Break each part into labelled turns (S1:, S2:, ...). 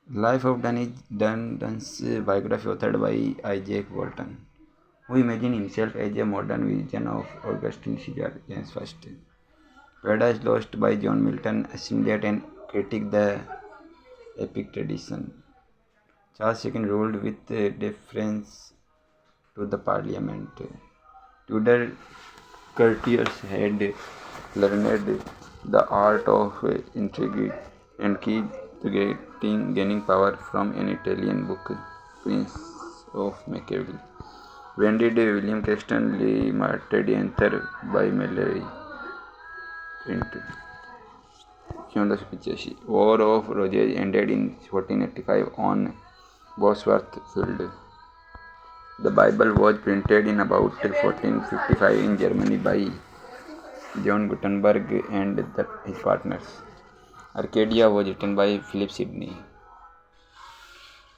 S1: Life of Dunn's biography authored by Isaac Walton, who imagined himself as a modern vision of Augustine Caesar, James I. Paradise Lost by John Milton assimilate and critique the epic tradition. Charles II ruled with deference to the parliament. Tudor courtiers had learned the art of intrigue and gaining power from an Italian book, Prince of Machiavelli. When did William Preston Lee Martyred enter by Mallory? Print. 1685. War of Roses ended in 1485 on Bosworth Field. The Bible was printed in about 1455 in Germany by John Gutenberg and his partners. Arcadia was written by Philip Sidney.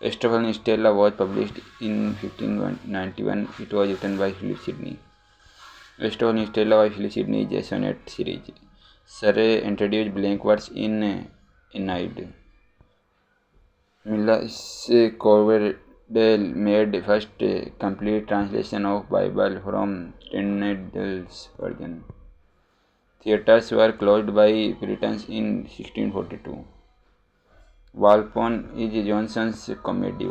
S1: Estefan Stella was published in 1591. It was written by Philip Sidney. Estefan Stella by Philip Sidney is a sonnet series. Surrey introduced blank verse in Aeneid. Milas Coverdale made first complete translation of Bible from Tyndale's version. Theatres were closed by Puritans in 1642. Walpole is Johnson's comedy.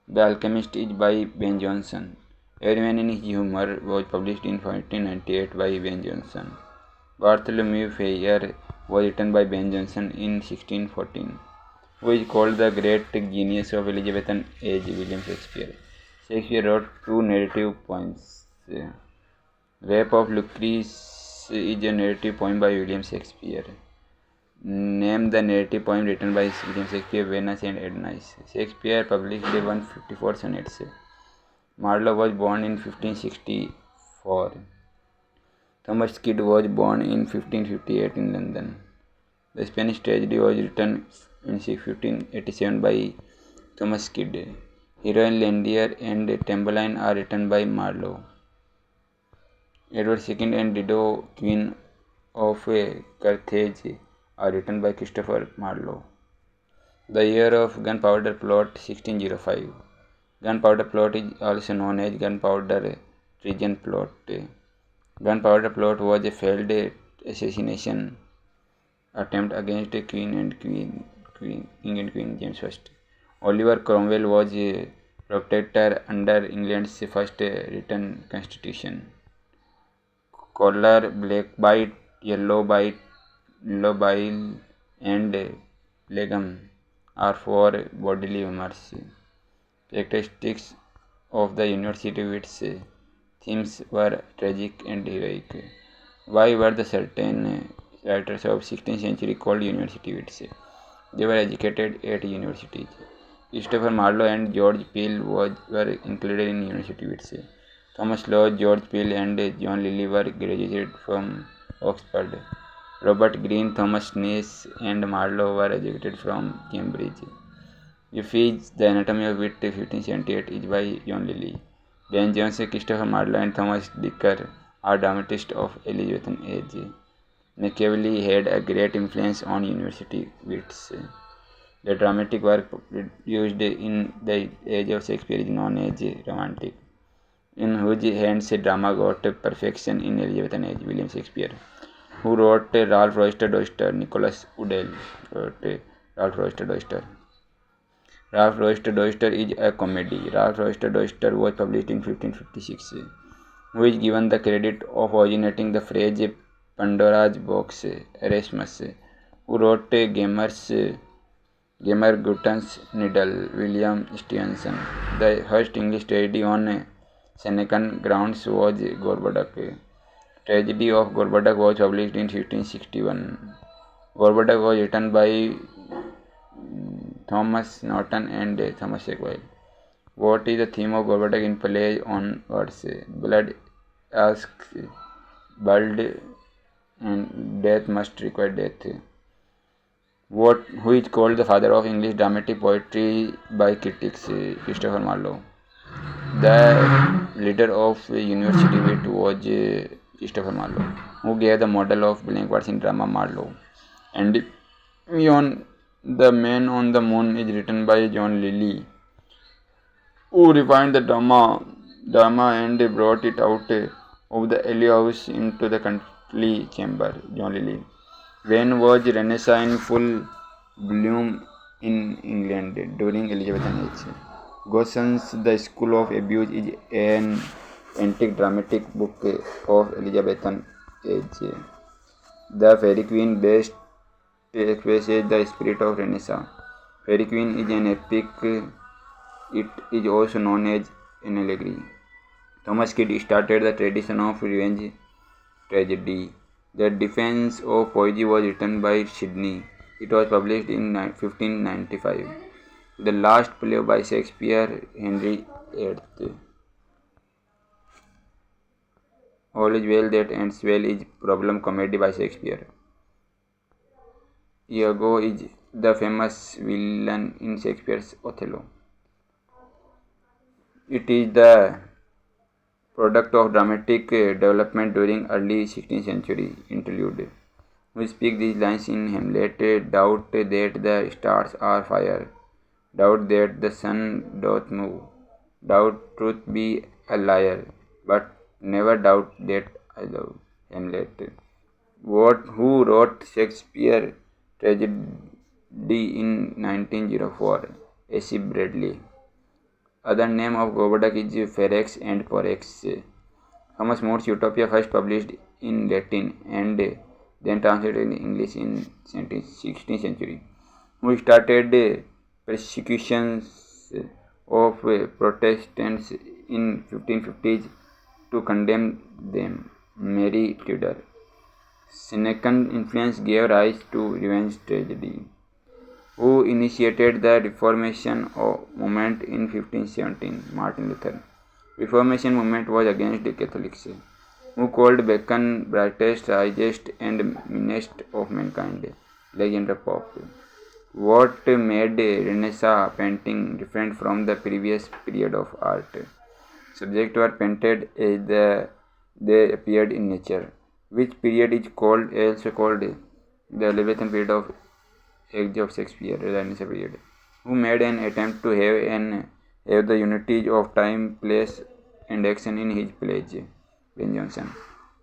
S1: The Alchemist is by Ben Jonson. Everyman in His Humour was published in 1498 by Ben Jonson. Bartholomew Fair was written by Ben Jonson in 1614, who is called the great genius of Elizabethan age, William Shakespeare. Shakespeare wrote two narrative poems. Rape of Lucrece is a narrative poem by William Shakespeare. Name the narrative poem written by William Shakespeare, Venus and Adonis. Shakespeare published 154 sonnets. Marlowe was born in 1564. Thomas Kyd was born in 1558 in London. The Spanish tragedy was written in 1587 by Thomas Kyd. Heroine Landier and Tamburlaine are written by Marlowe. Edward II and Dido, Queen of Carthage, are written by Christopher Marlowe. The Year of Gunpowder Plot 1605. Gunpowder Plot is also known as Gunpowder Treason Plot. Gunpowder Plot was a failed assassination attempt against King and Queen James I. Oliver Cromwell was a protector under England's first written constitution. Collar, black bite, yellow bile, and phlegm are for bodily humors. Characteristics of the university wits. Themes were tragic and heroic. Why were the certain writers of 16th century called university wits? They were educated at universities. Christopher Marlowe and George Peele were included in university wits. Thomas Lodge, George Peele, and John Lilly were graduated from Oxford. Robert Greene, Thomas Nash, and Marlowe were educated from Cambridge. Euphige, The Anatomy of Wit, 1578, is by John Lilly. Ben Jonson, Christopher Marlowe, and Thomas Dicker are dramatists of Elizabethan age. Machiavelli had a great influence on university wits. The dramatic work produced in the age of Shakespeare is known as Romantic, in whose hands drama got perfection in Elizabethan age. William Shakespeare, who wrote Ralph Roister Doister. Nicholas Udall wrote Ralph Roister Doister. Ralph Roister Doister is a comedy. Ralph Roister Doister was published in 1556, who is given the credit of originating the phrase Pandora's box. Erasmus, who wrote Gamer Gutten's Needle. William Stevenson. The first English tragedy on Senecan grounds was Gorboduc. Tragedy of Gorboduc was published in 1561. Gorboduc was written by Thomas Norton and Thomas Sackville. What is the theme of Gorboduc in Play on Words? Blood asks blood and death must require death. Who is called the father of English dramatic poetry by critics? Christopher Marlowe. The leader of university wit was Christopher Marlowe, who gave the model of blank verse in drama Marlowe. And Beyond the Man on the Moon is written by John Lilly, who refined the drama and brought it out of the alehouse into the country chamber. John Lilly. When was Renaissance in full bloom in England during Elizabethan age? Gosson's The School of Abuse is an antique dramatic book of Elizabethan age. The Fairy Queen best expresses the spirit of Renaissance. Fairy Queen is an epic. It is also known as an allegory. Thomas Kidd started the tradition of revenge tragedy. The Defense of Poesy was written by Sidney. It was published in 1595. The Last Play by Shakespeare, Henry VIII. All is Well That Ends Well is problem comedy by Shakespeare. Iago is the famous villain in Shakespeare's Othello. It is the product of dramatic development during early 16th century. Interlude. Who speak these lines in Hamlet? Doubt that the stars are fire. Doubt that the sun doth move. Doubt truth be a liar. But never doubt that I love. Hamlet. Who wrote Shakespeare tragedy in 1904? A.C. Bradley. Other name of Govardhak is Ferex and Porrex. Thomas More's Utopia, first published in Latin and then translated in English in 16th century. Who started persecutions of Protestants in 1550s to condemn them? Mary Tudor. Senecan influence gave rise to revenge tragedy. Who initiated the Reformation movement in 1517? Martin Luther. Reformation movement was against the Catholics. Who called Bacon brightest, highest, and meanest of mankind? Alexander Pope. What made Renaissance painting different from the previous period of art? Subjects were painted as they appeared in nature. Which period is also called the Elizabethan period of age of Shakespeare, Renaissance period? Who made an attempt to have the unity of time, place, and action in his plays? Ben Jonson.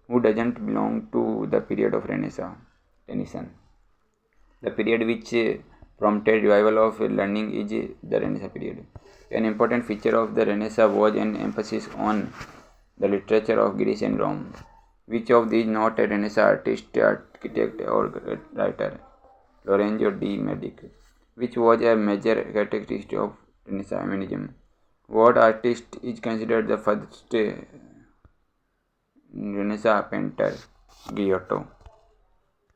S1: Who doesn't belong to the period of Renaissance? Tennyson. The period which prompted revival of learning is the Renaissance period. An important feature of the Renaissance was an emphasis on the literature of Greece and Rome. Which of these not a Renaissance artist, architect, or writer? Lorenzo de' Medici. Which was a major characteristic of Renaissance humanism? What artist is considered the first Renaissance painter? Giotto.